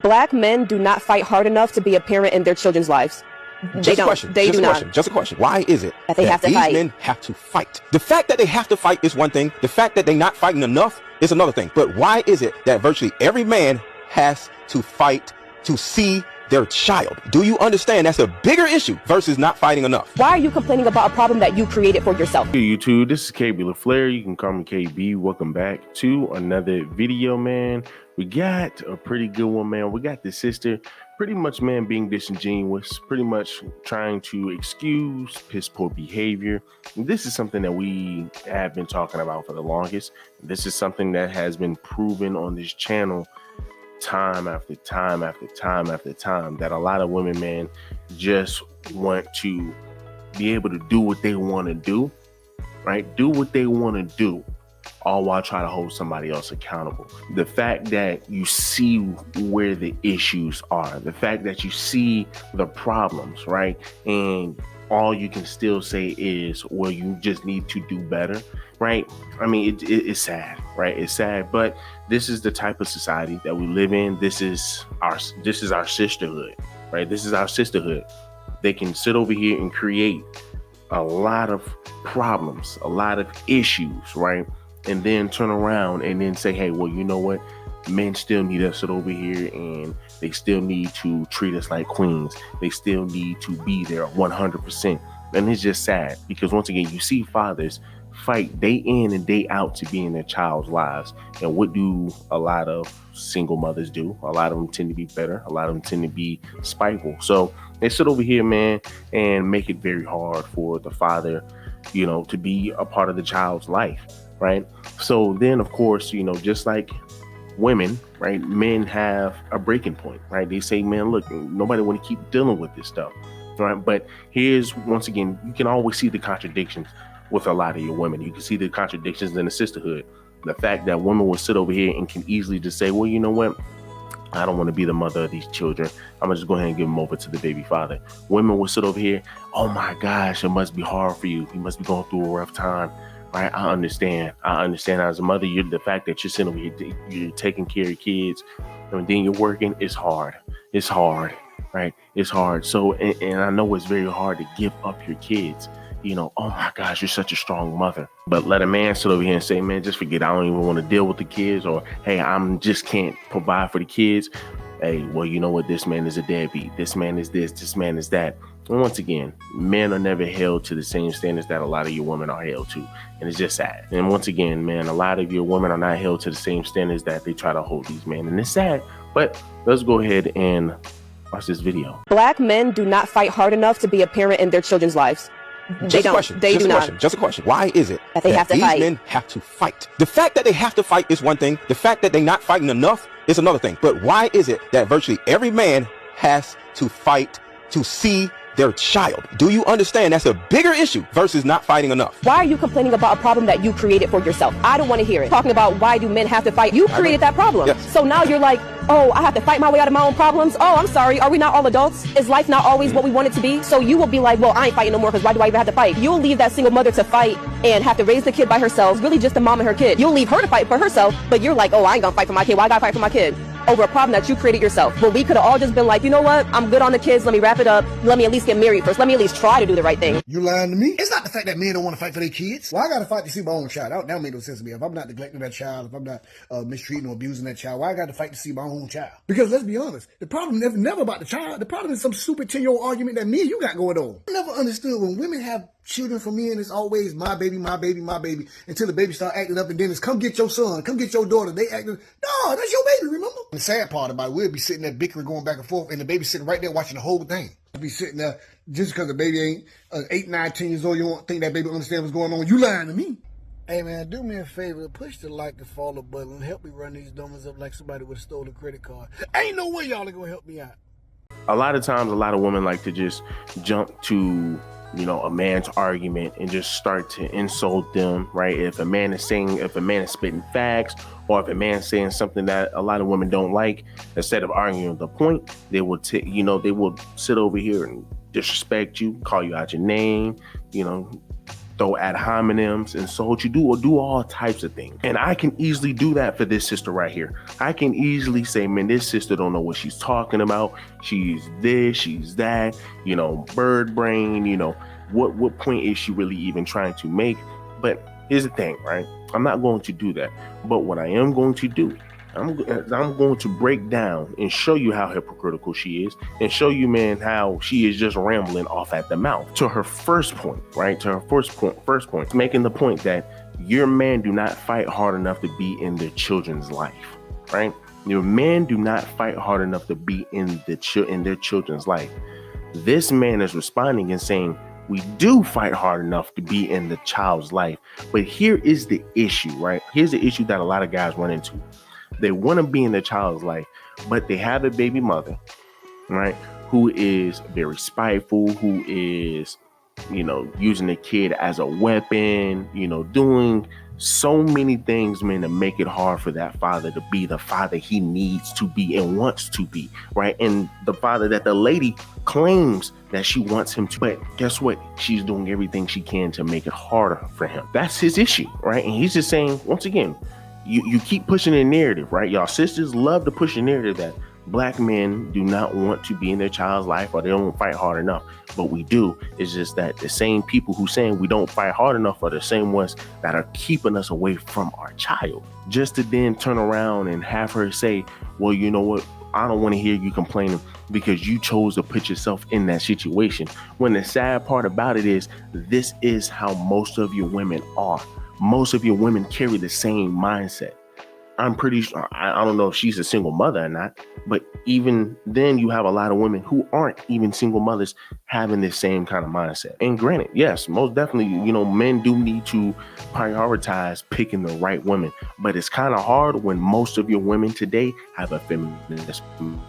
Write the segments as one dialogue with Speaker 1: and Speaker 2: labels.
Speaker 1: Black men do not fight hard enough to be a parent in their children's lives. Just a question. Why is it
Speaker 2: that these
Speaker 1: men have to fight? The fact that they have to fight is one thing. The fact that they're not fighting enough is another thing. But why is it that virtually every man has to fight to see their child? Do you understand that's a bigger issue versus not fighting enough?
Speaker 2: Why are you complaining about a problem that you created for yourself?
Speaker 3: Hey YouTube, this is KB LaFleur. You can call me KB. Welcome back to another video, man. We got a pretty good one, man. We got the sister pretty much, man, being disingenuous, pretty much trying to excuse piss poor behavior. And this is something that we have been talking about for the longest. This is something that has been proven on this channel time after time after time after time, that a lot of women, man, just want to be able to do what they want to do, right? Do what they want to do, all while trying to hold somebody else accountable. The fact that you see where the issues are, the fact that you see the problems, right? And all you can still say is, well, you just need to do better, right? I mean, it's sad, right? It's sad, but this is the type of society that we live in. This is our sisterhood, right? This is our sisterhood. They can sit over here and create a lot of problems, a lot of issues, right? And then turn around and then say, hey, well, you know what? Men still need us sit over here, and they still need to treat us like queens. They still need to be there 100%. And it's just sad because, once again, you see fathers fight day in and day out to be in their child's lives. And what do a lot of single mothers do? A lot of them tend to be better. A lot of them tend to be spiteful. So they sit over here, man, and make it very hard for the father, to be a part of the child's life, right? So then, of course, just like women, right, men have a breaking point, right? They say, man, look, nobody want to keep dealing with this stuff, right? But here's, once again, you can always see the contradictions with a lot of your women. You can see the contradictions in the sisterhood. The fact that women will sit over here and can easily just say, well, you know what? I don't want to be the mother of these children. I'm gonna just go ahead and give them over to the baby father. Women will sit over here, oh my gosh, it must be hard for you. You must be going through a rough time. Right, I understand as a mother, the fact that you're sitting over here, you're taking care of kids, and then you're working, it's hard, right? It's hard. So, and I know it's very hard to give up your kids. Oh my gosh, you're such a strong mother. But let a man sit over here and say, man, just forget, I don't even want to deal with the kids, or hey, just can't provide for the kids. Hey, well, you know what? This man is a deadbeat. This man is this man is that. And once again, men are never held to the same standards that a lot of your women are held to. And it's just sad. And once again, man, a lot of your women are not held to the same standards that they try to hold these men. And it's sad. But let's go ahead and watch this video.
Speaker 1: Black men do not fight hard enough to be a parent in their children's lives. Just a question. Why is it
Speaker 2: that these
Speaker 1: men have to fight? The fact that they have to fight is one thing. The fact that they're not fighting enough is another thing. But why is it that virtually every man has to fight to see their child? Do you understand that's a bigger issue versus not fighting enough?
Speaker 2: Why are you complaining about a problem that you created for yourself? I don't want to hear it. Talking about why do men have to fight? You created that problem.
Speaker 1: Yes.
Speaker 2: So now you're like, oh, I have to fight my way out of my own problems. Oh, I'm sorry. Are we not all adults? Is life not always what we want it to be? So you will be like, well, I ain't fighting no more because why do I even have to fight? You'll leave that single mother to fight and have to raise the kid by herself. It's really just the mom and her kid. You'll leave her to fight for herself, but you're like, oh, I ain't gonna fight for my kid. Why I gotta fight for my kid? Over a problem that you created yourself. But we could have all just been like, you know what? I'm good on the kids. Let me wrap it up. Let me at least get married first. Let me at least try to do the right thing.
Speaker 4: You lying to me? It's not the fact that men don't want to fight for their kids. Well, I got to fight to see my own child. That don't make no sense to me. If I'm not neglecting that child, if I'm not mistreating or abusing that child, why I got to fight to see my own child? Because let's be honest, the problem is never about the child. The problem is some stupid 10-year-old argument that me and you got going on. I never understood when women have children from men, it's always my baby, my baby, my baby, until the baby start acting up, and then it's come get your son, come get your daughter. They acting, no, that's your baby, remember? The sad part about it, we'll be sitting there bickering, going back and forth, and the baby sitting right there watching the whole thing. I'll be sitting there, just because the baby ain't 8, 9, 10 years old, you don't think that baby understand what's going on. You lying to me. Hey man, do me a favor, push the like and follow button and help me run these dummies up like somebody would have stole a credit card. Ain't no way y'all are gonna help me out.
Speaker 3: A lot of times, a lot of women like to just jump to a man's argument and just start to insult them, right? If a man is spitting facts, or if a man's saying something that a lot of women don't like, instead of arguing the point, they will sit over here and disrespect you, call you out your name, throw ad hominems, insult you, do all types of things. And I can easily do that for this sister right here. I can easily say, man, this sister don't know what she's talking about. She's this, she's that, bird brain, what point is she really even trying to make? But here's the thing, right? I'm not going to do that. But what I am going to do, I'm going to break down and show you how hypocritical she is, and show you, man, how she is just rambling off at the mouth. To her first point, right? To her first point, making the point that your men do not fight hard enough to be in their children's life, right? Your men do not fight hard enough to be in their children's life. This man is responding and saying, we do fight hard enough to be in the child's life. But here is the issue, right? Here's the issue that a lot of guys run into. They want to be in the child's life, but they have a baby mother, right, who is very spiteful, who is, using the kid as a weapon, doing so many things, man, to make it hard for that father to be the father he needs to be and wants to be, right? And the father that the lady claims that she wants him to. But guess what? She's doing everything she can to make it harder for him. That's his issue, right? And he's just saying, once again, you keep pushing the narrative, right? Y'all sisters love to push the narrative that Black men do not want to be in their child's life, or they don't fight hard enough. But we do. It's just that the same people who saying we don't fight hard enough are the same ones that are keeping us away from our child. Just to then turn around and have her say, well, you know what? I don't want to hear you complaining because you chose to put yourself in that situation. When the sad part about it is, this is how most of your women are. Most of your women carry the same mindset. I'm pretty sure, I don't know if she's a single mother or not, but even then you have a lot of women who aren't even single mothers having this same kind of mindset. And granted, yes, most definitely, men do need to prioritize picking the right women, but it's kind of hard when most of your women today have a feminist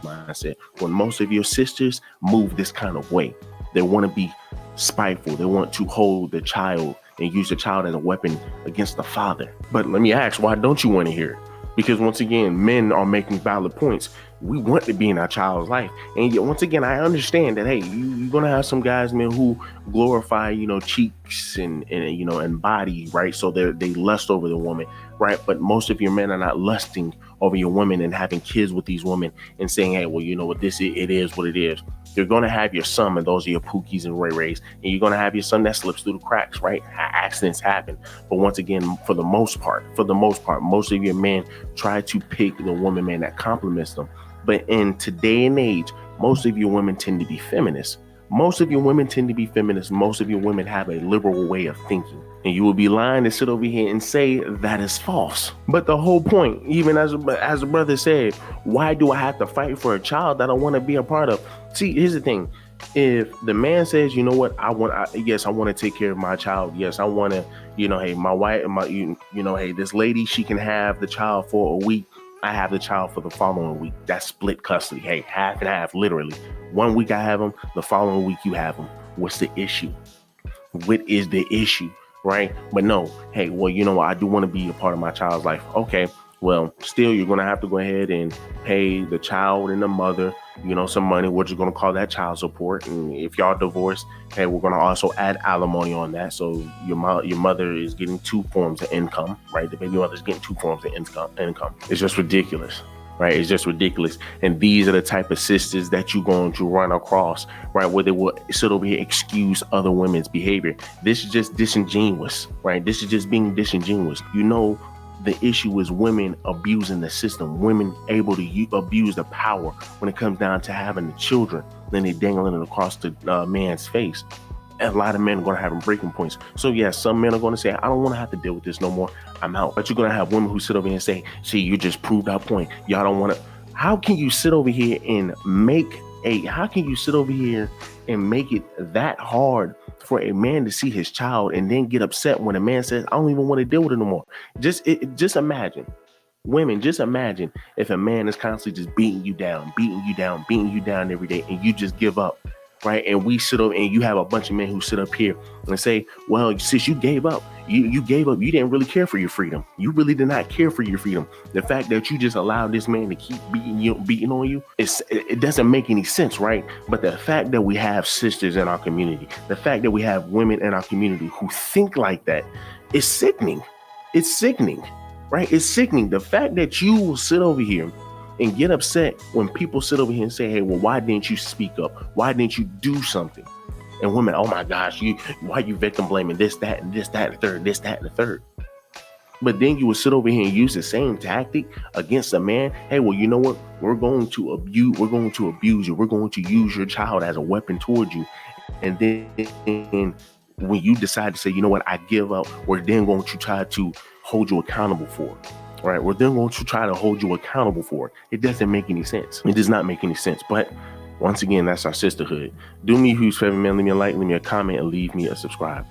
Speaker 3: mindset, when most of your sisters move this kind of way. They want to be spiteful. They want to hold the child and use the child as a weapon against the father. But let me ask, why don't you want to hear it? Because once again, men are making valid points. We want to be in our child's life. And yet, once again, I understand that, hey, you're going to have some guys, man, who glorify, cheeks and body, right? So they lust over the woman, right? But most of your men are not lusting over your women and having kids with these women and saying, hey, well, you know what, it is what it is. You're going to have your son, and those are your Pookies and Ray Rays, and you're going to have your son that slips through the cracks, right? Accidents happen. But once again, for the most part, most of your men try to pick the woman, man, that compliments them. But in today and age, most of your women tend to be feminists. Most of your women have a liberal way of thinking. And you will be lying to sit over here and say that is false. But the whole point, even as the brother said, why do I have to fight for a child that I want to be a part of? See, here's the thing. If the man says, you know what, I want to take care of my child. Yes, I want to, hey, my wife, hey, this lady, she can have the child for a week. I have the child for the following week. That's split custody. Hey, half and half, literally. 1 week I have them, the following week you have them. What's the issue? What is the issue, right? But no, hey, well, I do want to be a part of my child's life. Okay, well, still, you're going to have to go ahead and pay the child and the mother, some money. We're just going to call that child support. And if y'all divorced, hey, we're going to also add alimony on that. So your mother is getting 2 forms of income, right? The baby mother is getting 2 forms of income. It's just ridiculous, right? It's just ridiculous. And these are the type of sisters that you're going to run across, right? Where they will sit over here, excuse other women's behavior. This is just disingenuous, right? This is just being disingenuous. The issue is women abusing the system, women able to abuse the power when it comes down to having the children. Then they dangling it across the man's face. And a lot of men are going to have breaking points. So yes, some men are going to say, I don't want to have to deal with this no more. I'm out. But you're going to have women who sit over here and say, see, you just proved our point. Y'all don't want to. How can you sit over here and make it that hard for a man to see his child and then get upset when a man says, I don't even want to deal with it no more? Just imagine, women, just imagine if a man is constantly just beating you down every day, and you just give up, right? And we sit up and you have a bunch of men who sit up here and say, well, since you gave up, You gave up. You didn't really care for your freedom. You really did not care for your freedom. The fact that you just allowed this man to keep beating on you, it doesn't make any sense, right? But the fact that we have sisters in our community, the fact that we have women in our community who think like that, is sickening. It's sickening, right? It's sickening. The fact that you will sit over here and get upset when people sit over here and say, hey, well, why didn't you speak up? Why didn't you do something? And women, oh my gosh, why you victim blaming this, that, and this, that, and the third, this, that, and the third. But then you would sit over here and use the same tactic against a man. Hey, well, you know what? We're going to abuse you. We're going to use your child as a weapon towards you. And then when you decide to say, you know what, I give up, we're then going to try to hold you accountable for it. Right? We're then going to try to hold you accountable for it. It doesn't make any sense. It does not make any sense. But once again, that's our sisterhood. Do me a huge favor, man. Leave me a like, leave me a comment, and leave me a subscribe.